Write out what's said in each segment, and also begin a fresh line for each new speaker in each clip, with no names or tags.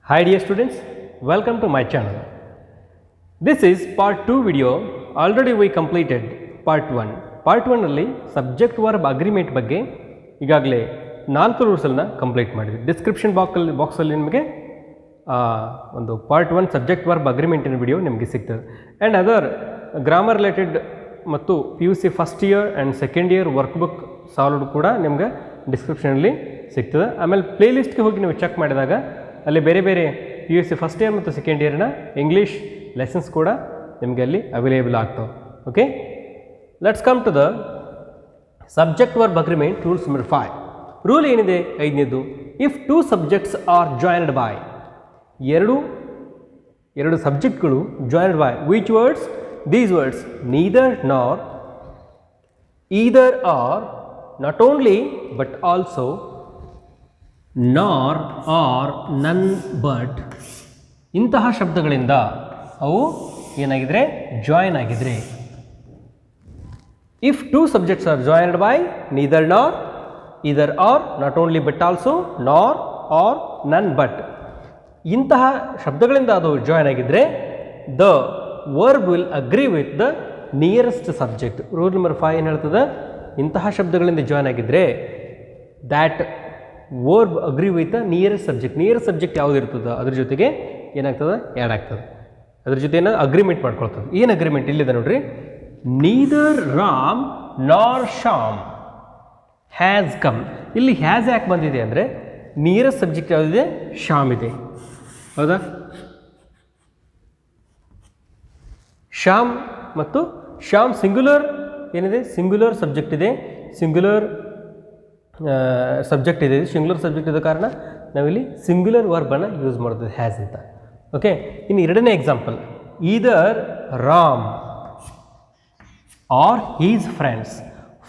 Hi dear students, welcome to my channel. This is part 2 video. Already we completed part 1. Part 1 ಅಲ್ಲಿ subject verb agreement ಬಗ್ಗೆ ಈಗಾಗಲೇ 4 ರೂಲ್ಸನ್ನು complete ಮಾಡಿದ್ವಿ. Description ಬಾಕ್ಸಲ್ಲಿ ನಿಮಗೆ ಒಂದು ಪಾರ್ಟ್ 1 ಸಬ್ಜೆಕ್ಟ್ ವರ್ಬ್ ಅಗ್ರಿಮೆಂಟಿನ ವಿಡಿಯೋ ನಿಮಗೆ ಸಿಗ್ತದೆ. ಆ್ಯಂಡ್ ಅದರ್ ಗ್ರಾಮರ್ ರಿಲೇಟೆಡ್ ಮತ್ತು PUC first year and second year work book solved ಕೂಡ ನಿಮ್ಗೆ ಡಿಸ್ಕ್ರಿಪ್ಷನಲ್ಲಿ ಸಿಗ್ತದೆ. ಆಮೇಲೆ ಪ್ಲೇಲಿಸ್ಟ್ಗೆ ಹೋಗಿ ನೀವು ಚೆಕ್ ಮಾಡಿದಾಗ ಅಲ್ಲಿ ಬೇರೆ ಬೇರೆ PUC ಫಸ್ಟ್ ಇಯರ್ ಮತ್ತು ಸೆಕೆಂಡ್ ಇಯರ್ನ ಇಂಗ್ಲೀಷ್ ಲೆಸನ್ಸ್ ಕೂಡ ನಿಮಗೆ ಅಲ್ಲಿ ಅವೈಲೇಬಲ್ ಆಗ್ತವೆ. Okay, let's come to the subject verb agreement rules number 5. Rule ಏನಿದೆ 5ನೇದು, if 2 subjects are joined by, ಎರಡು ಸಬ್ಜೆಕ್ಟ್ಗಳು joined by which words, these words neither nor, either or, not only but also, nor or none but, ಇಂತಹ ಶಬ್ದಗಳಿಂದ ಅವು ಏನಾಗಿದ್ರೆ join ಆಗಿದ್ರೆ. If 2 subjects are joined by neither nor, either or, not only but also, nor or none but, ಇಂತಹ ಶಬ್ದಗಳಿಂದ ಅದು join ಆಗಿದ್ರೆ the verb will agree with the nearest subject. Rule number 5 ಏನು ಹೇಳ್ತದೆ, ಇಂತಹ ಶಬ್ದಗಳಿಂದ ಜಾಯಿನ್ ಆಗಿದ್ರೆ that verb agree with the nearest subject. Nearest subject ಯಾವುದು ಇರ್ತದೆ ಅದ್ರ ಜೊತೆಗೆ ಏನಾಗ್ತದೆ, ಆ್ಯಡ್ ಆಗ್ತದೆ, ಅದ್ರ ಜೊತೆ ಏನೋ ಅಗ್ರಿಮೆಂಟ್ ಮಾಡ್ಕೊಳ್ತದೆ. ಏನು ಅಗ್ರಿಮೆಂಟ್ ಇಲ್ಲಿದೆ ನೋಡ್ರಿ, ನೀದರ್ ರಾಮ್ ನಾರ್ ಶ್ಯಾಮ್ ಹ್ಯಾಸ್ ಕಮ್. ಇಲ್ಲಿ ಹ್ಯಾಸ್ ಯಾಕೆ ಬಂದಿದೆ ಅಂದರೆ ನಿಯರೆಸ್ಟ್ ಸಬ್ಜೆಕ್ಟ್ ಯಾವುದಿದೆ, ಶ್ಯಾಮ್ ಇದೆ, ಹೌದಾ? ಶ್ಯಾಮ್ ಮತ್ತು ಶ್ಯಾಮ್ ಸಿಂಗ್ಯುಲರ್ ಏನಿದೆ, ಸಿಂಗ್ಯುಲರ್ ಸಬ್ಜೆಕ್ಟ್ ಇದೆ, ಸಿಂಗ್ಯುಲರ್ ಸಬ್ಜೆಕ್ಟ್ ಇದೆ. ಸಿಂಗ್ಯುಲರ್ ಸಬ್ಜೆಕ್ಟ್ ಇದ್ದ ಕಾರಣ ನಾವಿಲ್ಲಿ ಸಿಂಗ್ಯುಲರ್ ವರ್ಬನ್ನು ಯೂಸ್ ಮಾಡೋದು ಹ್ಯಾಸ್ ಅಂತ. ಓಕೆ, ಇನ್ನು ಎರಡನೇ example, either Ram or his friends.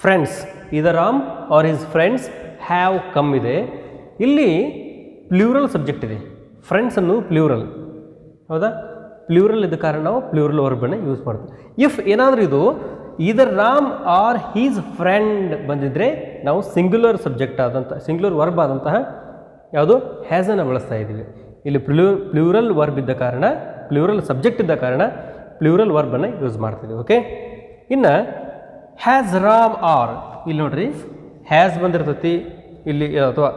Friends, either Ram or his friends have come ಇದೆ. ಇಲ್ಲಿ ಪ್ಲ್ಯೂರಲ್ ಸಬ್ಜೆಕ್ಟ್ ಇದೆ, ಫ್ರೆಂಡ್ಸ್ ಅನ್ನು ಪ್ಲ್ಯೂರಲ್, ಹೌದಾ? ಪ್ಲ್ಯೂರಲ್ ಇದ್ದ ಕಾರಣ ನಾವು ಪ್ಲ್ಯೂರಲ್ ವರ್ಬನ್ನು ಯೂಸ್ ಮಾಡ್ತೀವಿ. ಇಫ್ ಏನಾದರೂ ಇದು either Ram or his friend ಬಂದಿದ್ದರೆ ನಾವು ಸಿಂಗ್ಯುಲರ್ ಸಬ್ಜೆಕ್ಟ್ ಆದಂಥ, ಸಿಂಗ್ಯುಲರ್ ವರ್ಬ್ ಆದಂತಹ ಯಾವುದು ಹ್ಯಾಸನ್ನು ಬಳಸ್ತಾ ಇದ್ದೀವಿ. ಇಲ್ಲಿ ಪ್ಲ್ಯೂರಲ್ ವರ್ಬ್ ಇದ್ದ ಕಾರಣ, ಪ್ಲ್ಯೂರಲ್ ಸಬ್ಜೆಕ್ಟ್ ಇದ್ದ ಕಾರಣ ಪ್ಲ್ಯೂರಲ್ ವರ್ಬನ್ನು ಯೂಸ್ ಮಾಡ್ತಿದ್ದೀವಿ. ಓಕೆ, ಇನ್ನು ಹ್ಯಾಸ್ ರಾಮ್ ಆರ್, ಇಲ್ಲಿ ನೋಡ್ರಿ ಹ್ಯಾಸ್ ಬಂದಿರ್ತೈತಿ ಇಲ್ಲಿ, ಅಥವಾ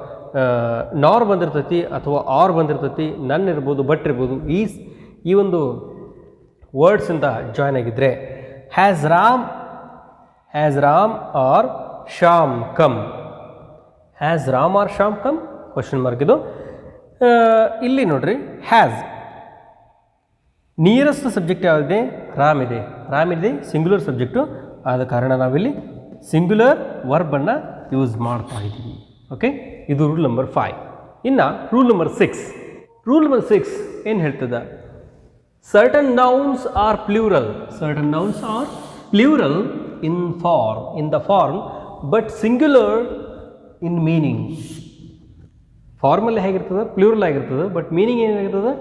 ನಾರ್ ಬಂದಿರ್ತೈತಿ, ಅಥವಾ ಆರ್ ಬಂದಿರ್ತೈತಿ, ನನ್ ಇರ್ಬೋದು, ಬಟ್ ಇರ್ಬೋದು. ಈ ಒಂದು ವರ್ಡ್ಸಿಂದ ಜಾಯ್ನ್ ಆಗಿದ್ದರೆ has Ram or Shyam come, has Ram or Shyam come question mark ಇದು. ಇಲ್ಲಿ ನೋಡ್ರಿ ಹ್ಯಾಸ್ ನಿಯರೆಸ್ಟ್ ಸಬ್ಜೆಕ್ಟ್ ಯಾವುದಿದೆ, ರಾಮ್ ಇದೆ, ರಾಮ್ ಇದೆ ಸಿಂಗ್ಯುಲರ್ ಸಬ್ಜೆಕ್ಟು, ಆದ ಕಾರಣ ನಾವಿಲ್ಲಿ ಸಿಂಗ್ಯುಲರ್ ವರ್ಬನ್ನು ಯೂಸ್ ಮಾಡ್ತಾ ಇದ್ದೀವಿ. ಓಕೆ, ಇದು ರೂಲ್ ನಂಬರ್ 5. ಇನ್ನು ರೂಲ್ ನಂಬರ್ 6. ರೂಲ್ ನಂಬರ್ 6 ಏನು ಹೇಳ್ತದೆ, certain nouns are plural, certain nouns are plural in the form but singular in meaning. ಫಾರ್ಮಲ್ಲಿ ಹೇಗಿರ್ತದೆ, ಪ್ಲ್ಯೂರಲ್ ಆಗಿರ್ತದೆ, ಬಟ್ ಮೀನಿಂಗ್ ಏನಾಗಿರ್ತದೆ,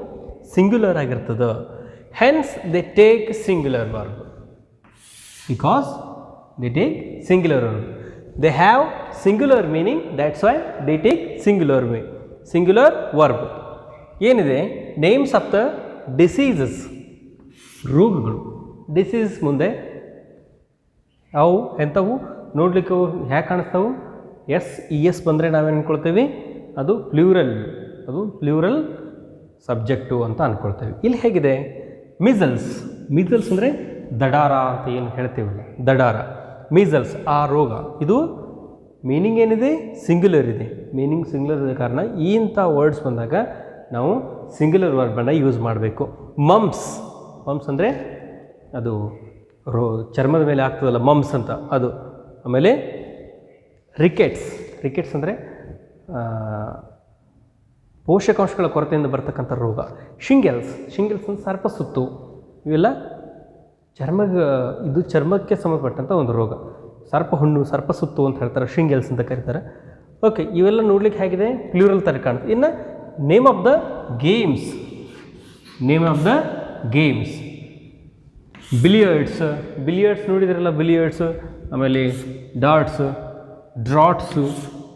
ಸಿಂಗ್ಯುಲರ್ ಆಗಿರ್ತದೆ. Hence they take singular verb, because they take singular verb. They have singular meaning, that's why they take singular verb. ಏನಿದೆ, names of the diseases, ರೋಗಗಳು. Disease ಮುಂದೆ ಅವು ಎಂಥವು ನೋಡ್ಲಿಕ್ಕೆ ಅವು ಹೇಗೆ ಕಾಣಿಸ್ತವು, ES ಬಂದರೆ ನಾವೇನು ಅಂದ್ಕೊಳ್ತೇವೆ, ಅದು ಪ್ಲ್ಯೂರಲ್ ಸಬ್ಜೆಕ್ಟು ಅಂತ ಅಂದ್ಕೊಳ್ತೇವೆ. ಇಲ್ಲಿ ಹೇಗಿದೆ, ಮಿಸಲ್ಸ್ ಅಂದರೆ ದಡಾರ ಅಂತ ಏನು ಹೇಳ್ತೇವಲ್ಲ, ದಡಾರ, ಮೀಸಲ್ಸ್ ಆ ರೋಗ, ಇದು ಮೀನಿಂಗ್ ಏನಿದೆ, ಸಿಂಗ್ಯುಲರ್ ಇದೆ. ಮೀನಿಂಗ್ ಸಿಂಗ್ಯುಲರ್ ಇದ್ದ ಕಾರಣ ಇಂಥ ವರ್ಡ್ಸ್ ಬಂದಾಗ ನಾವು ಸಿಂಗ್ಯುಲರ್ ವರ್ಬನ್ನು ಯೂಸ್ ಮಾಡಬೇಕು. ಮಮ್ಸ್ ಅಂದರೆ ಅದು ಚರ್ಮದ ಮೇಲೆ ಆಗ್ತದಲ್ಲ ಮಮ್ಸ್ ಅಂತ, ಅದು. ಆಮೇಲೆ ರಿಕೆಟ್ಸ್ ಅಂದರೆ ಪೋಷಕಾಂಶಗಳ ಕೊರತೆಯಿಂದ ಬರ್ತಕ್ಕಂಥ ರೋಗ. ಶಿಂಗಲ್ಸ್ ಅಂದರೆ ಸರ್ಪಸುತ್ತು. ಇವೆಲ್ಲ ಚರ್ಮಕ್ಕೆ ಸಂಬಂಧಪಟ್ಟಂಥ ಒಂದು ರೋಗ. ಸರ್ಪಸುತ್ತು ಅಂತ ಹೇಳ್ತಾರೆ, ಶಿಂಗಲ್ಸ್ ಅಂತ ಕರೀತಾರೆ. ಓಕೆ, ಇವೆಲ್ಲ ನೋಡ್ಲಿಕ್ಕೆ ಹೇಗಿದೆ, ಪ್ಲ್ಯೂರಲ್ ಥರ ಕಾಣುತ್ತೆ. ಇನ್ನು name of the games, billiards ನೋಡಿದ್ರಲ್ಲ, ಬಿಲಿಯರ್ಡ್ಸ್, ಆಮೇಲೆ ಡ್ರಾಟ್ಸು,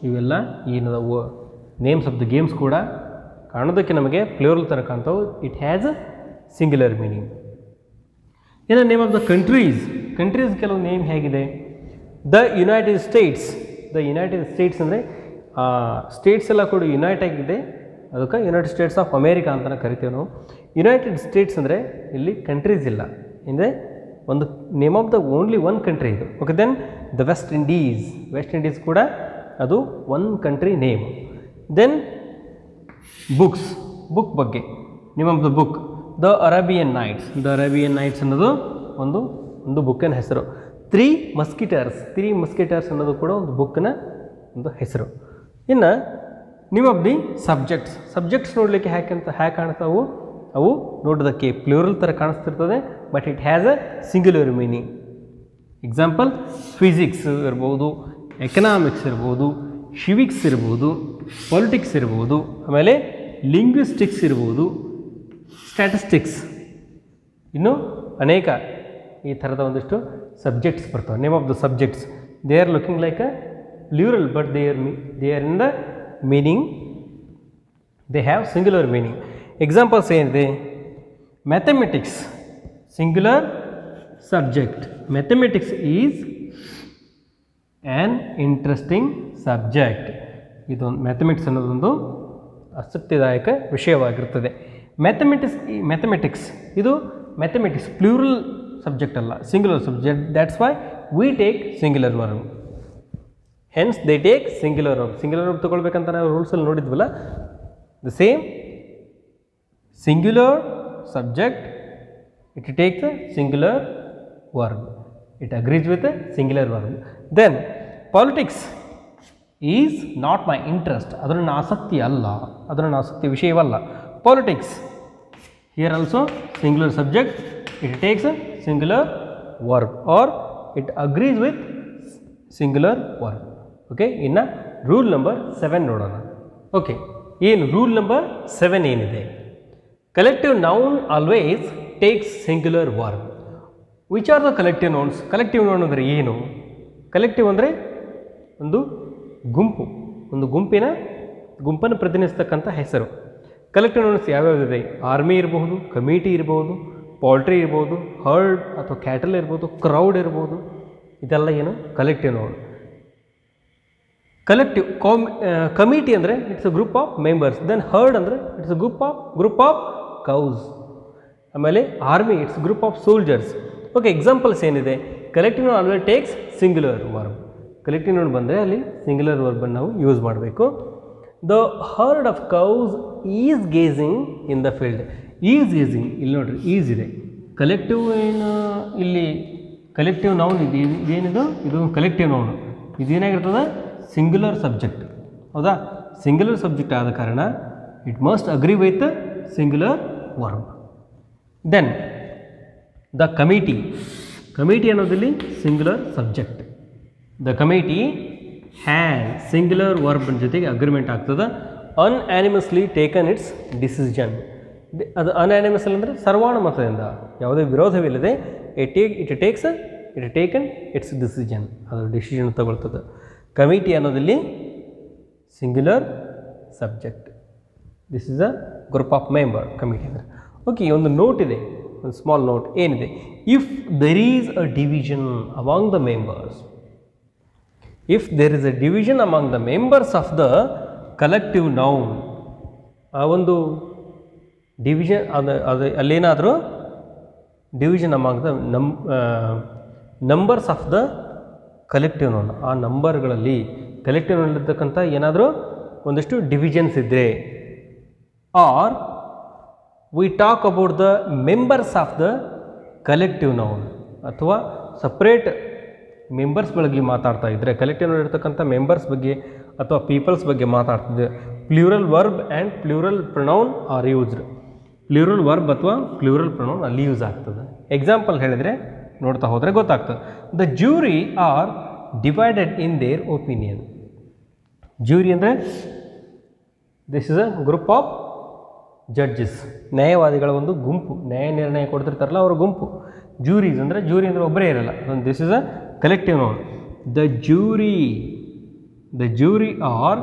ಇವೆಲ್ಲ ಏನದವು ನೇಮ್ಸ್ ಆಫ್ ದ ಗೇಮ್ಸ್ ಕೂಡ ಕಾಣೋದಕ್ಕೆ ನಮಗೆ ಪ್ಲೂರಲ್ ಥರ ಕಾಣ್ತಾವೆ. It has a singular meaning. ಇನ್ನು ನೇಮ್ ಆಫ್ ದ ಕಂಟ್ರೀಸ್ ಕೆಲವು ನೇಮ್ ಹೇಗಿದೆ. ದ ಯುನೈಟೆಡ್ ಸ್ಟೇಟ್ಸ್ ಅಂದರೆ ಸ್ಟೇಟ್ಸ್ ಎಲ್ಲ ಕೂಡ ಯುನೈಟ್ ಆಗಿದೆ, ಅದಕ್ಕೆ ಯುನೈಟೆಡ್ ಸ್ಟೇಟ್ಸ್ ಆಫ್ ಅಮೇರಿಕಾ ಅಂತಲೇ ಕರಿತೀವಿ ನಾವು. ಯುನೈಟೆಡ್ ಸ್ಟೇಟ್ಸ್ ಅಂದರೆ ಇಲ್ಲಿ ಕಂಟ್ರೀಸ್ ಇಲ್ಲ, ಅಂದರೆ ಒಂದು name of the only one country ಇದು. Okay, then the West Indies ಕೂಡ ಅದು one country name. Then book ಬಗ್ಗೆ name of the book the Arabian Nights ಅನ್ನೋದು ಒಂದು ಬುಕ್ಕಿನ ಹೆಸರು. ತ್ರೀ ಮಸ್ಕಿಟರ್ಸ್ ಅನ್ನೋದು ಕೂಡ ಒಂದು ಬುಕ್ಕಿನ ಒಂದು ಹೆಸರು. ಇನ್ನು ನೇಮ್ ಆಫ್ ದಿ ಸಬ್ಜೆಕ್ಟ್ಸ್ ನೋಡಲಿಕ್ಕೆ ಹ್ಯಾಕೆ ಕಾಣ್ತಾವು, ಅವು ನೋಡೋದಕ್ಕೆ ಪ್ಲೂರಲ್ ಥರ ಕಾಣಿಸ್ತಿರ್ತದೆ, but it has a singular meaning. Example physics ಇರ್ಬೋದು, ಎಕನಾಮಿಕ್ಸ್ ಇರ್ಬೋದು, ಸಿವಿಕ್ಸ್ ಇರ್ಬೋದು, ಪೊಲಿಟಿಕ್ಸ್ ಇರ್ಬೋದು, ಆಮೇಲೆ ಲಿಂಗ್ವಿಸ್ಟಿಕ್ಸ್ ಇರ್ಬೋದು, ಸ್ಟ್ಯಾಟಿಸ್ಟಿಕ್ಸ್, ಇನ್ನು ಅನೇಕ ಈ ಥರದ ಒಂದಿಷ್ಟು ಸಬ್ಜೆಕ್ಟ್ಸ್ ಬರ್ತವೆ. Name of the subjects they are looking like a plural, but they are in the meaning, they have singular meaning. Examples ಏನಿದೆ, mathematics singular subject. Mathematics is an interesting subject. ಇದೊಂದು mathematics ಅನ್ನೋದೊಂದು ಆಸಕ್ತಿದಾಯಕ ವಿಷಯವಾಗಿರ್ತದೆ. Mathematics plural subject ಅಲ್ಲ, singular subject. That's why we take singular verb. Hence they take singular verb ತೊಗೊಳ್ಬೇಕಂತ ನಾವು ರೂಲ್ಸಲ್ಲಿ ನೋಡಿದ್ವಲ್ಲ, the same singular subject, it takes a singular verb, it agrees with a singular verb. Then politics is not my interest, ಅದರ ನನ್ನ ಆಸಕ್ತಿ ಅಲ್ಲ, ಅದರ ನನ್ನ ಆಸಕ್ತಿ ವಿಷಯವಲ್ಲ. Politics here also singular subject, it takes a singular verb or it agrees with singular verb. Okay, ಇನ್ನು rule number 7 ನೋಡೋಣ. ಓಕೆ, ಏನು ರೂಲ್ ನಂಬರ್ 7 ಏನಿದೆ, collective noun always takes singular verb. Which are the collective nouns? Collective noun ಅಂದರೆ ಏನು? Collective ಅಂದರೆ ಒಂದು ಗುಂಪನ್ನು ಪ್ರತಿನಿಧಿಸ್ತಕ್ಕಂಥ ಹೆಸರು. ಕಲೆಕ್ಟಿವ್ ನೌನ್ಸ್ ಯಾವ್ಯಾವುದಿದೆ? ಆರ್ಮಿ ಇರಬಹುದು, ಕಮಿಟಿ ಇರಬಹುದು, ಪೋಲ್ಟ್ರಿ ಇರ್ಬೋದು, ಹರ್ಡ್ ಅಥವಾ ಕ್ಯಾಟಲ್ ಇರ್ಬೋದು, ಕ್ರೌಡ್ ಇರ್ಬೋದು. ಇದೆಲ್ಲ ಏನು? Collective noun. ಕಲೆಕ್ಟಿವ್ ಕಮಿಟಿ ಅಂದರೆ it's a group of members. Then herd ಅಂದರೆ it's a group of cows. ಆಮೇಲೆ army it's group of soldiers. Okay, examples ಏನಿದೆ? Collective noun always takes singular verb. Collective noun ಬಂದರೆ ಅಲ್ಲಿ singular ವರ್ಬನ್ನು ನಾವು use ಮಾಡಬೇಕು. The herd of cows is grazing in the field. Is gazing, ಇಲ್ಲಿ ನೋಡ್ರಿ is ಇದೆ. ಕಲೆಕ್ಟಿವ್ ಏನು ಇಲ್ಲಿ ಕಲೆಕ್ಟಿವ್ ನೌನ್ ಇದೆ, ಇದೇನಿದು? ಇದು ಕಲೆಕ್ಟಿವ್ ನೌನ್. ಇದೇನಾಗಿರ್ತದೆ? Singular subject. ಹೌದಾ? ಸಿಂಗ್ಯುಲರ್ ಸಬ್ಜೆಕ್ಟ್ ಆದ ಕಾರಣ it must agree with singular verb. Then the committee ಅನ್ನೋದಲ್ಲಿ singular subject. The committee has singular verb ಜೊತೆಗೆ ಅಗ್ರಿಮೆಂಟ್ ಆಗ್ತದೆ. Unanimously taken its decision. ಅದು ಅನ್ಆನಿಮಸ್ಲಿ ಅಂದರೆ ಸರ್ವಾನುಮತದಿಂದ, ಯಾವುದೇ ವಿರೋಧವಿಲ್ಲದೆ ಇಟ್ ಟೇಕನ್ ಇಟ್ಸ್ ಡಿಸಿಷನ್, ಅದು ಡಿಸಿಷನ್ ತಗೊಳ್ತದೆ. ಕಮಿಟಿ ಅನ್ನೋದಲ್ಲಿ singular subject. This is a group of member committee ಅಂದರೆ. ಓಕೆ, ಒಂದು ನೋಟ್ ಇದೆ, ಒಂದು ಸ್ಮಾಲ್ ನೋಟ್. ಏನಿದೆ? If there is a division among the members, if there is a division among the members of the collective noun, ಆ ಒಂದು division ಅಲ್ಲೇನಾದರೂ division among the numbers of the collective noun, ಆ ನಂಬರ್ಗಳಲ್ಲಿ collective ನೌನಲ್ಲಿರ್ತಕ್ಕಂಥ ಏನಾದರೂ ಒಂದಿಷ್ಟು divisions ಇದ್ದರೆ, are we talk about the members of the collective noun, ಅಥವಾ ಸಪ್ರೇಟ್ ಮೆಂಬರ್ಸ್ ಬಗ್ಗೆ ಮಾತಾಡ್ತಾ ಇದ್ದರೆ, ಕಲೆಕ್ಟಿವ್ ನೌನ್ ಇರ್ತಕ್ಕಂಥ ಮೆಂಬರ್ಸ್ ಬಗ್ಗೆ ಅಥವಾ ಪೀಪಲ್ಸ್ ಬಗ್ಗೆ ಮಾತಾಡ್ತಿದ್ದೆ, plural verb and plural pronoun are used. Plural verb ಅಥವಾ ಪ್ಲೂರಲ್ ಪ್ರೊನೌನ್ ಅಲ್ಲಿ ಯೂಸ್ ಆಗ್ತದೆ. ಎಕ್ಸಾಂಪಲ್ ಹೇಳಿದರೆ ನೋಡ್ತಾ ಹೋದರೆ ಗೊತ್ತಾಗ್ತದೆ. The jury are divided in their opinion. Jury ಅಂದರೆ this is a group of judges, ನ್ಯಾಯವಾದಿಗಳ ಒಂದು ಗುಂಪು, ನ್ಯಾಯ ನಿರ್ಣಯ ಕೊಡ್ತಿರ್ತಾರಲ್ಲ ಅವರ ಗುಂಪು. ಜ್ಯೂರೀಸ್ ಅಂದರೆ ಜ್ಯೂರಿ ಅಂದರೆ ಒಬ್ಬರೇ ಇರಲ್ಲ, this is a collective noun. The jury are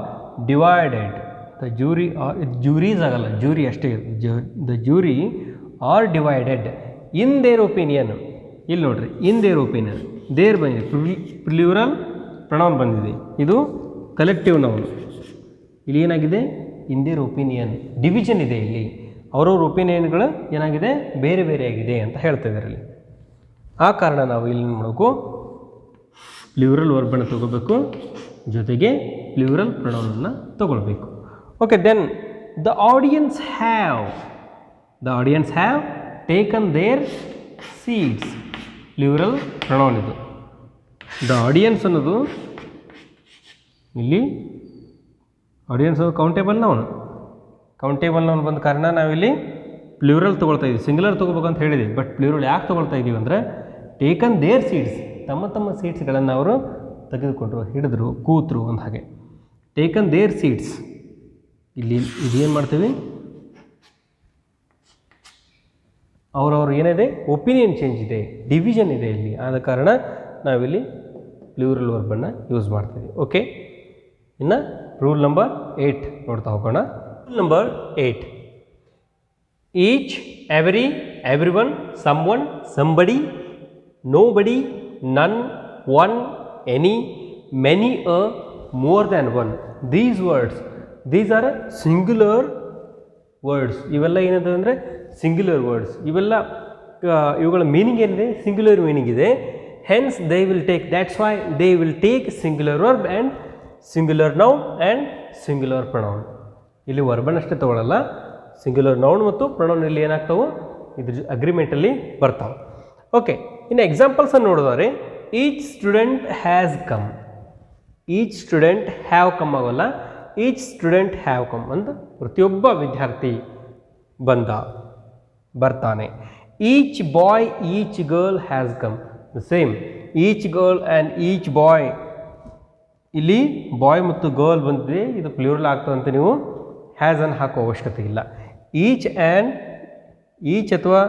divided the jury are juries ಆಗಲ್ಲ, ಜೂರಿ ಅಷ್ಟೇ. The jury are divided in their opinion. ಇಲ್ಲಿ ನೋಡ್ರಿ, ಇನ್ ದೇರ್ ಒಪಿನಿಯನ್, ದೇರ್ ಬಂದಿದೆ, ಪ್ಲ್ಯೂರಲ್ ಪ್ರೊನೌನ್ ಬಂದಿದೆ, ಇದು ಕಲೆಕ್ಟಿವ್ ನೌನ್. ಇಲ್ಲಿ ಏನಾಗಿದೆ, ಇನ್ ದೇರ್ ಒಪಿನಿಯನ್, ಡಿವಿಷನ್ ಇದೆ. ಇಲ್ಲಿ ಅವ್ರವ್ರ ಒಪಿನಿಯನ್ಗಳು ಏನಾಗಿದೆ, ಬೇರೆ ಬೇರೆ ಆಗಿದೆ ಅಂತ ಹೇಳ್ತಾ ಇದ್ದಾರೆ ಇಲ್ಲಿ. ಆ ಕಾರಣ ನಾವು ಇಲ್ಲಿ ಮಾಡಬೇಕು, ಪ್ಲ್ಯೂರಲ್ ವರ್ಬನ್ನು ತಗೋಬೇಕು, ಜೊತೆಗೆ ಪ್ಲ್ಯೂರಲ್ ಪ್ರೊನೌನನ್ನು ತಗೊಳ್ಬೇಕು. Okay, then the audience have taken their seats. Plural pronoun ಇದು. ದ ಆಡಿಯನ್ಸ್ ಅನ್ನೋದು ಇಲ್ಲಿ ಆಡಿಯನ್ಸ್ ಕೌಂಟೇಬಲ್ ನೌನ್ ಬಂದ ಕಾರಣ ನಾವಿಲ್ಲಿ ಪ್ಲ್ಯೂರಲ್ ತೊಗೊಳ್ತಾ ಇದ್ದೀವಿ. ಸಿಂಗುಲರ್ ತೊಗೋಬೇಕು ಅಂತ ಹೇಳಿದ್ವಿ, ಬಟ್ ಪ್ಲ್ಯೂರಲ್ ಯಾಕೆ ತೊಗೊಳ್ತಾ ಇದ್ದೀವಿ ಅಂದರೆ, ಟೇಕನ್ ದೇರ್ ಸೀಟ್ಸ್, ತಮ್ಮ ಸೀಟ್ಸ್ಗಳನ್ನು ಅವರು ತೆಗೆದುಕೊಂಡ್ರು, ಹಿಡಿದ್ರು, ಕೂತರು ಅಂತ ಹಾಗೆ. ಟೇಕನ್ ದೇರ್ ಸೀಟ್ಸ್, ಇಲ್ಲಿ ಇದೇನು ಮಾಡ್ತೀವಿ, ಅವ್ರವ್ರು ಏನಿದೆ ಒಪಿನಿಯನ್ ಚೇಂಜ್ ಇದೆ, ಡಿವಿಷನ್ ಇದೆ ಇಲ್ಲಿ. ಆದ ಕಾರಣ ನಾವಿಲ್ಲಿ ಪ್ಲ್ಯೂರಲ್ ವರ್ಬನ್ನು ಯೂಸ್ ಮಾಡ್ತೀವಿ. ಓಕೆ, ಇನ್ನು ರೂಲ್ ನಂಬರ್ 8 ನೋಡ್ತಾ ಹೋಗೋಣ. Rule number 8, each, every, everyone, someone, somebody, nobody, none, one, any, many, a, more than one. These are singular words. ಇವೆಲ್ಲ ಏನಂತ ಅಂದರೆ ಸಿಂಗ್ಯುಲರ್ ವರ್ಡ್ಸ್. ಇವುಗಳ ಮೀನಿಂಗ್ ಏನಿದೆ, ಸಿಂಗ್ಯುಲರ್ ಮೀನಿಂಗ್ ಇದೆ. Hence they will take, that's why they will take singular verb and singular noun and singular pronoun. ಇಲ್ಲಿ ವರ್ಬನ್ ಅಷ್ಟೇ ತಗೊಳ್ಳಲ್ಲ, singular noun ಮತ್ತು ಪ್ರೊನೌನ್ ಇಲ್ಲಿ ಏನಾಗ್ತಾವೆ, ಇದ್ರ ಅಗ್ರಿಮೆಂಟಲ್ಲಿ ಬರ್ತಾವೆ. ಓಕೆ, ಇನ್ನು ಎಕ್ಸಾಂಪಲ್ಸನ್ನು ನೋಡಿದರೆ, each student has come. Each student have come ಆಗೋಲ್ಲ, ಈಚ್ ಸ್ಟೂಡೆಂಟ್ ಹ್ಯಾವ್ ಕಮ್ ಅಂತ ಪ್ರತಿಯೊಬ್ಬ ವಿದ್ಯಾರ್ಥಿ ಬರ್ತಾನೆ. Each boy, each girl has come. The same, each girl and each boy, ಇಲ್ಲಿ ಬಾಯ್ ಮತ್ತು ಗರ್ಲ್ ಬಂದಿದೆ, ಇದು ಪ್ಲ್ಯೂರಲ್ ಆಗ್ತದಂತೆ ನೀವು ಹ್ಯಾಸ್ ಅನ್ನು ಹಾಕೋ ಅವಶ್ಯಕತೆ ಇಲ್ಲ. ಈಚ್ ಅಥವಾ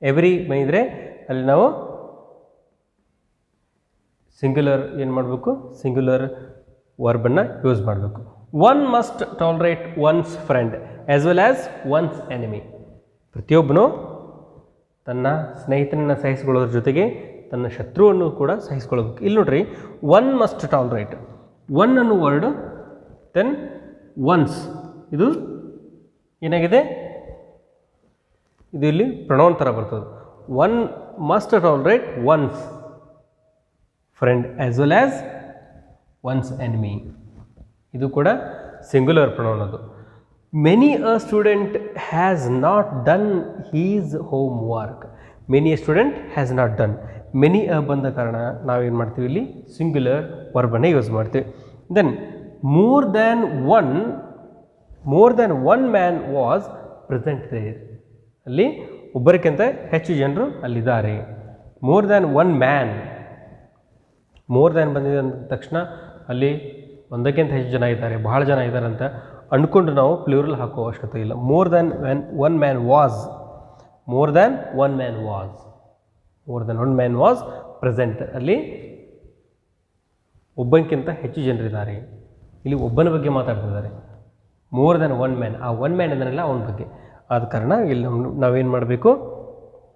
ಎವ್ರಿ ಬಂದಿದ್ರೆ ಅಲ್ಲಿ ನಾವು ಸಿಂಗ್ಯುಲರ್ ಏನು ಮಾಡಬೇಕು, ಸಿಂಗ್ಯುಲರ್ ವರ್ಬನ್ನು ಯೂಸ್ ಮಾಡಬೇಕು. One must tolerate one's friend as well as one's enemy. ಪ್ರತಿಯೊಬ್ಬನು ತನ್ನ ಸ್ನೇಹಿತನನ್ನು ಸಹಿಸಿಕೊಳ್ಳೋದ್ರ ಜೊತೆಗೆ ತನ್ನ ಶತ್ರುವನ್ನು ಕೂಡ ಸಹಿಸ್ಕೊಳ್ಬೇಕು. ಇಲ್ಲಿ ನೋಡ್ರಿ, ಒನ್ ಮಸ್ಟ್ ಟಾಲರೇಟ್, ಒನ್ ಅನ್ನೋ ವರ್ಡ್, ದೆನ್ ಒನ್ಸ್, ಇದು ಏನಾಗಿದೆ, ಇದು ಇಲ್ಲಿ ಪ್ರೊನೌನ್ ಥರ ಬರ್ತದೆ. One must tolerate one's friend as well as one's enemy, ಇದು ಕೂಡ ಸಿಂಗ್ಯುಲರ್ ಪ್ರೊನೌನ್ ಅದು. Many a student has not done his home work. Many a student has not done. Many a ಬಂದ ಕಾರಣ ನಾವೇನು ಮಾಡ್ತೀವಿ, ಇಲ್ಲಿ ಸಿಂಗ್ಯುಲರ್ ವರ್ಬನ್ನೇ ಯೂಸ್ ಮಾಡ್ತೀವಿ. Then more than one man was present there. ಅಲ್ಲಿ ಒಬ್ಬರಿಗಿಂತ ಹೆಚ್ಚು ಜನರು ಅಲ್ಲಿದ್ದಾರೆ. More than one man, more than ಬಂದಿದೆ ಅಂದ ತಕ್ಷಣ ಅಲ್ಲಿ ಒಂದಕ್ಕಿಂತ ಹೆಚ್ಚು ಜನ ಇದ್ದಾರೆ, ಬಹಳ ಜನ ಇದ್ದಾರೆ ಅಂತ ಅಂದ್ಕೊಂಡು ನಾವು ಪ್ಲ್ಯೂರಲ್ ಹಾಕೋ ಅವಶ್ಯಕತೆ ಇಲ್ಲ. More than one man was present. ಅಲ್ಲಿ ಒಬ್ಬನಿಗಿಂತ ಹೆಚ್ಚು ಜನರಿದ್ದಾರೆ, ಇಲ್ಲಿ ಒಬ್ಬನ ಬಗ್ಗೆ ಮಾತಾಡ್ತಿದ್ದಾರೆ. ಮೋರ್ ದ್ಯಾನ್ ಒನ್ ಮ್ಯಾನ್, ಆ ಒನ್ ಮ್ಯಾನ್ ಅದನ್ನೆಲ್ಲ ಅವನ ಬಗ್ಗೆ. ಆದ ಕಾರಣ ಇಲ್ಲಿ ನಾವೇನು ಮಾಡಬೇಕು,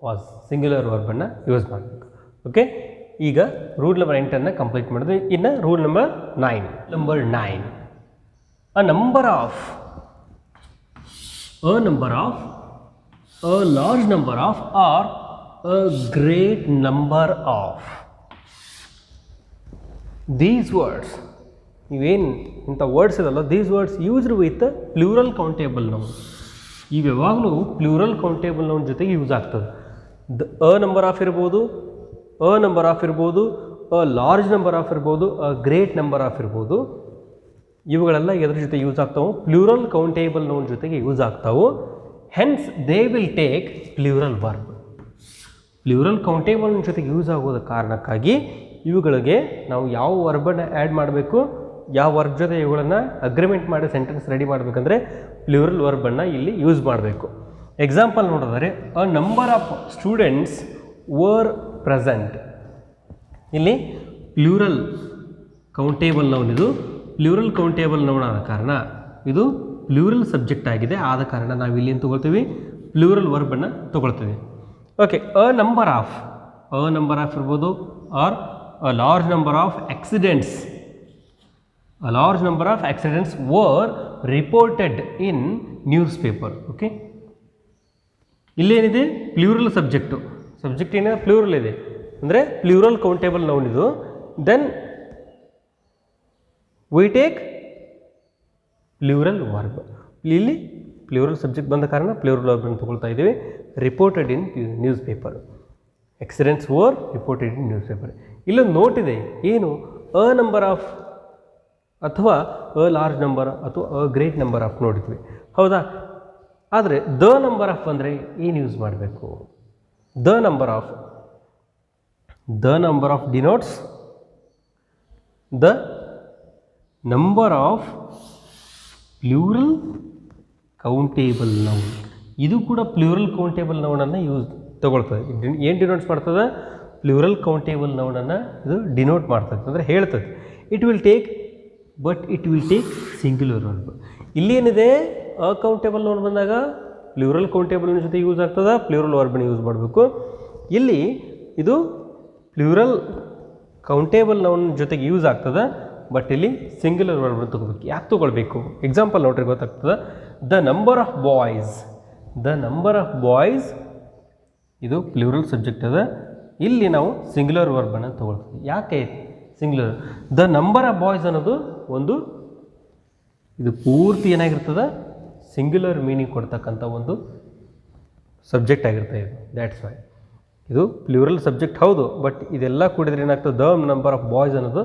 ವಾಸ್ ಸಿಂಗ್ಯುಲರ್ ವರ್ಬನ್ನು ಯೂಸ್ ಮಾಡಬೇಕು. ಓಕೆ, ಈಗ ರೂಲ್ ನಂಬರ್ 8 ಕಂಪ್ಲೀಟ್ ಮಾಡಿದ್ವಿ. ಇನ್ನು rule number 9. A large number of, or a great number of. These words, ಇವೇನು ಇಂಥ ವರ್ಡ್ಸ್ ಇದಲ್ಲ, these words used with plural countable noun. ಇವು ಯಾವಾಗಲೂ ಪ್ಲ್ಯೂರಲ್ ಕೌಂಟೇಬಲ್ ನೌನ್ ಜೊತೆಗೆ ಯೂಸ್ ಆಗ್ತದೆ. ಅ ನಂಬರ್ ಆಫ್ ಇರ್ಬೋದು, ಅ ಲಾರ್ಜ್ ನಂಬರ್ ಆಫ್ ಇರ್ಬೋದು, ಅ ಗ್ರೇಟ್ ನಂಬರ್ ಆಫ್ ಇರ್ಬೋದು. ಇವುಗಳೆಲ್ಲ ಎದ್ರ ಜೊತೆ ಯೂಸ್ ಆಗ್ತಾವೆ, ಪ್ಲ್ಯೂರಲ್ ಕೌಂಟೇಬಲ್ ನೌನ್ ಜೊತೆಗೆ ಯೂಸ್ ಆಗ್ತಾವೆ. Hence they will take plural verb. Plural countable ಜೊತೆಗೆ ಯೂಸ್ ಆಗೋದ ಕಾರಣಕ್ಕಾಗಿ ಇವುಗಳಿಗೆ ನಾವು ಯಾವ ವರ್ಬನ್ನು ಆ್ಯಡ್ ಮಾಡಬೇಕು, ಯಾವ ವರ್ಬ್ ಜೊತೆ ಇವುಗಳನ್ನು ಅಗ್ರಿಮೆಂಟ್ ಮಾಡಿ ಸೆಂಟೆನ್ಸ್ ರೆಡಿ ಮಾಡಬೇಕಂದ್ರೆ ಪ್ಲ್ಯೂರಲ್ ವರ್ಬನ್ನು ಇಲ್ಲಿ ಯೂಸ್ ಮಾಡಬೇಕು. ಎಕ್ಸಾಂಪಲ್ ನೋಡಿದರೆ, ಅ number of students var present. ಇಲ್ಲಿ ಪ್ಲ್ಯೂರಲ್ ಕೌಂಟೇಬಲ್ ನೌನ್, ಇದು ಪ್ಲ್ಯೂರಲ್ ಕೌಂಟೇಬಲ್ ನೌನ್ ಆದ ಕಾರಣ ಇದು ಪ್ಲೂರಲ್ ಸಬ್ಜೆಕ್ಟ್ ಆಗಿದೆ, ಆದ ಕಾರಣ ನಾವು ಇಲ್ಲಿ ಏನು ತೊಗೊಳ್ತೀವಿ, ಪ್ಲೂರಲ್ ವರ್ಬನ್ನು ತೊಗೊಳ್ತೀವಿ. ಓಕೆ, ಅ ನಂಬರ್ ಆಫ್ ಇರ್ಬೋದು, or a large number of accidents were reported in newspaper. Okay, ಇಲ್ಲೇನಿದೆ, ಪ್ಲೂರಲ್ ಸಬ್ಜೆಕ್ಟ್ ಏನಿದೆ ಪ್ಲೂರಲ್ ಇದೆ, ಅಂದರೆ ಪ್ಲೂರಲ್ ಕೌಂಟೇಬಲ್ ನೌನ್ ಇದು. Then we take plural verb. ಇಲ್ಲಿ ಪ್ಲೂರಲ್ ಸಬ್ಜೆಕ್ಟ್ ಬಂದ ಕಾರಣ ಪ್ಲೂರಲ್ ವರ್ಬನ್ನು ತಗೊಳ್ತಾ ಇದ್ದೀವಿ. Reported in newspaper, accidents were reported in newspaper. ಇಲ್ಲೊಂದು ನೋಟ್ ಇದೆ, ಏನು, ಅ ನಂಬರ್ ಆಫ್ ಅಥವಾ ಅ ಲಾರ್ಜ್ ನಂಬರ್ ಅಥವಾ ಅ ಗ್ರೇಟ್ ನಂಬರ್ ಆಫ್ ನೋಡಿದ್ವಿ, ಹೌದಾ? ಆದರೆ ದ ನಂಬರ್ ಆಫ್ ಅಂದರೆ ಏನು ಯೂಸ್ ಮಾಡಬೇಕು? The number of denotes the number of plural countable noun. ಇದು ಕೂಡ ಪ್ಲೂರಲ್ ಕೌಂಟೇಬಲ್ ನೌನನ್ನು ತಗೊಳ್ತದೆ. ಏನು ಡಿನೋಟ್ಸ್ ಮಾಡ್ತದೆ? ಪ್ಲೂರಲ್ ಕೌಂಟೇಬಲ್ ನೌನನ್ನು ಇದು ಡಿನೋಟ್ ಮಾಡ್ತದೆ, ಅಂದರೆ ಹೇಳ್ತದೆ. It will take singular verb. ಇಲ್ಲೇನಿದೆ, ಅಕೌಂಟೇಬಲ್ ನೌನ್ ಬಂದಾಗ ಪ್ಲೂರಲ್ ಕೌಂಟೇಬಲ್ನ ಜೊತೆ ಯೂಸ್ ಆಗ್ತದೆ, ಪ್ಲೂರಲ್ ವರ್ಬನ್ನು ಯೂಸ್ ಮಾಡಬೇಕು. ಇಲ್ಲಿ ಇದು ಪ್ಲೂರಲ್ ಕೌಂಟೇಬಲ್ ನೌನ್ ಜೊತೆಗೆ ಯೂಸ್ ಆಗ್ತದೆ, ಬಟ್ ಇಲ್ಲಿ ಸಿಂಗ್ಯುಲರ್ ವರ್ಬನ್ನು ತೊಗೋಬೇಕು. ಯಾಕೆ ತೊಗೊಳ್ಬೇಕು? ಎಕ್ಸಾಂಪಲ್ ನೋಡ್ರಿ ಗೊತ್ತಾಗ್ತದೆ. ದ ನಂಬರ್ ಆಫ್ ಬಾಯ್ಸ್ ಇದು ಪ್ಲೂರಲ್ ಸಬ್ಜೆಕ್ಟ್ ಅದ, ಇಲ್ಲಿ ನಾವು ಸಿಂಗ್ಯುಲರ್ ವರ್ಬನ್ನು ತೊಗೊಳ್ತೀವಿ. ಯಾಕೆ singular? The number of boys ಅನ್ನೋದು ಇದು ಪೂರ್ತಿ ಏನಾಗಿರ್ತದೆ, ಸಿಂಗ್ಯುಲರ್ ಮೀನಿಂಗ್ ಕೊಡ್ತಕ್ಕಂಥ ಒಂದು ಸಬ್ಜೆಕ್ಟ್ ಆಗಿರ್ತದೆ ಇದು. ದ್ಯಾಟ್ಸ್ ವೈ ಇದು ಪ್ಲೂರಲ್ ಸಬ್ಜೆಕ್ಟ್ ಹೌದು, ಬಟ್ ಇದೆಲ್ಲ ಕೂಡಿದ್ರೆ ಏನಾಗ್ತದೆ, ದ ನಂಬರ್ ಆಫ್ ಬಾಯ್ಸ್ ಅನ್ನೋದು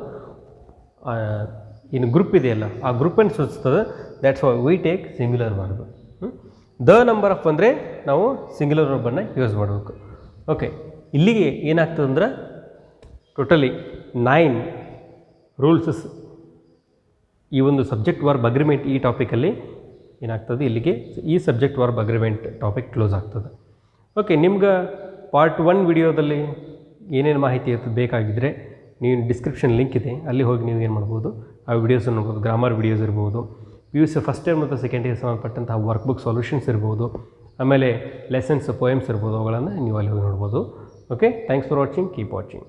ಇನ್ನು ಗ್ರೂಪ್ ಇದೆಯಲ್ಲ, ಆ ಗ್ರೂಪನ್ನು ಸೂಚಿಸ್ತದೆ. That's why we take singular verb. The number of ಅಂದರೆ ನಾವು ಸಿಂಗ್ಯುಲರ್ ವರ್ಬನ್ನು ಯೂಸ್ ಮಾಡಬೇಕು. ಓಕೆ, ಇಲ್ಲಿಗೆ ಏನಾಗ್ತದೆ ಅಂದ್ರೆ ಟೋಟಲಿ 9 ರೂಲ್ಸಸ್ ಈ ಒಂದು ಸಬ್ಜೆಕ್ಟ್ ವರ್ಬ್ ಅಗ್ರಿಮೆಂಟ್ ಈ ಟಾಪಿಕಲ್ಲಿ ಏನಾಗ್ತದೆ, ಇಲ್ಲಿಗೆ ಈ subject verb agreement topic close ಆಗ್ತದೆ. ಓಕೆ, ನಿಮ್ಗೆ ಪಾರ್ಟ್ 1 ವಿಡಿಯೋದಲ್ಲಿ ಏನೇನು ಮಾಹಿತಿ ಇರ್ತದೆ ಬೇಕಾಗಿದ್ದರೆ ನೀವು ಡಿಸ್ಕ್ರಿಪ್ಷನ್ ಲಿಂಕ್ ಇದೆ, ಅಲ್ಲಿ ಹೋಗಿ ನೀವು ಏನು ಮಾಡ್ಬೋದು, ಆ ವಿಡಿಯೋಸ್ ನೋಡ್ಬೋದು. ಗ್ರಾಮರ್ ವಿಡಿಯೋಸ್ ಇರ್ಬೋದು, PUC ಫಸ್ಟ್ ಇಯರ್ ಮತ್ತು ಸೆಕೆಂಡ್ ಇಯರ್ ಸಂಬಂಧಪಟ್ಟಂತಹ ವರ್ಕ್ ಬುಕ್ ಸೊಲ್ಯೂಷನ್ಸ್ ಇರ್ಬೋದು, ಆಮೇಲೆ ಲೆಸನ್ಸ್ ಪೋಯಮ್ಸ್ ಇರ್ಬೋದು, ಅವುಗಳನ್ನು ನೀವು ಅಲ್ಲಿ ಹೋಗಿ ನೋಡ್ಬೋದು. Okay, thanks for watching, keep watching.